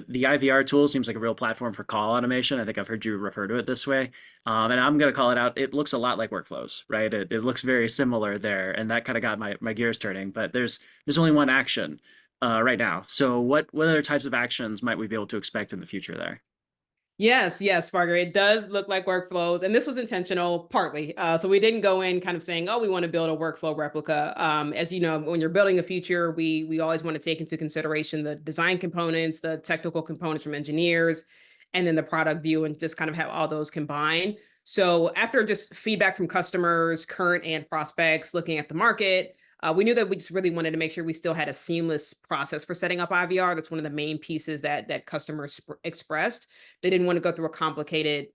The IVR tool seems like a real platform for call automation. I think I've heard you refer to it this way. And I'm going to call it out. It looks a lot like workflows, right? It looks very similar there. And that kind of got my gears turning. But there's only one action right now. So what other types of actions might we be able to expect in the future there? Yes, yes, Parker. It does look like workflows, and this was intentional partly. So we didn't go in kind of saying, "Oh, we want to build a workflow replica." As you know, when you're building a feature, we always want to take into consideration the design components, the technical components from engineers, and then the product view, and just kind of have all those combined. So after just feedback from customers, current and prospects, looking at the market, we knew that we just really wanted to make sure we still had a seamless process for setting up IVR. That's one of the main pieces that customers expressed. They didn't want to go through a complicated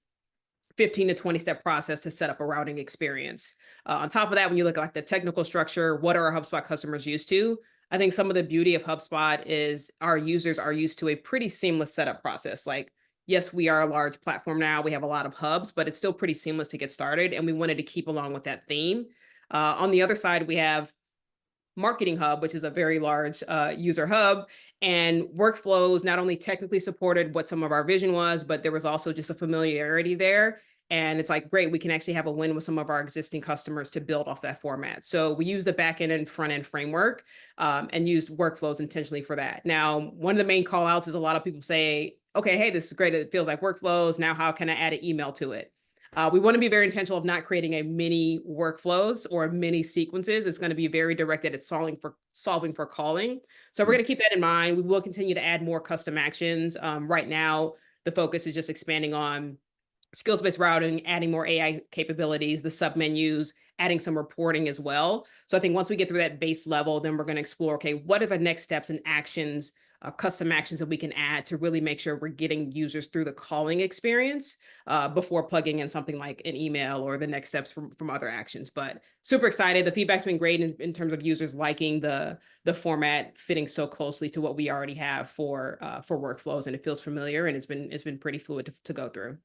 15 to 20 step process to set up a routing experience. On top of that, when you look at like the technical structure, what are our HubSpot customers used to? I think some of the beauty of HubSpot is our users are used to a pretty seamless setup process. Like, yes, we are a large platform now. We have a lot of hubs, but it's still pretty seamless to get started. And we wanted to keep along with that theme. On the other side, we have Marketing Hub, which is a very large user hub, and workflows not only technically supported what some of our vision was, but there was also just a familiarity there. And it's like, great, we can actually have a win with some of our existing customers to build off that format. So we use the back end and front end framework and use workflows intentionally for that. Now, one of the main call outs is a lot of people say, okay, hey, this is great. It feels like workflows. Now, how can I add an email to it? We want to be very intentional of not creating a mini workflows or mini sequences. It's going to be very directed at solving for calling. So we're going to keep that in mind. We will continue to add more custom actions. Right now, the focus is just expanding on skills-based routing, adding more AI capabilities, the submenus, adding some reporting as well. So I think once we get through that base level, then we're going to explore, okay, what are the next steps and actions, custom actions that we can add to really make sure we're getting users through the calling experience before plugging in something like an email or the next steps from other actions. But super excited. The feedback's been great in terms of users liking the format fitting so closely to what we already have for workflows, and it feels familiar and it's been pretty fluid to go through.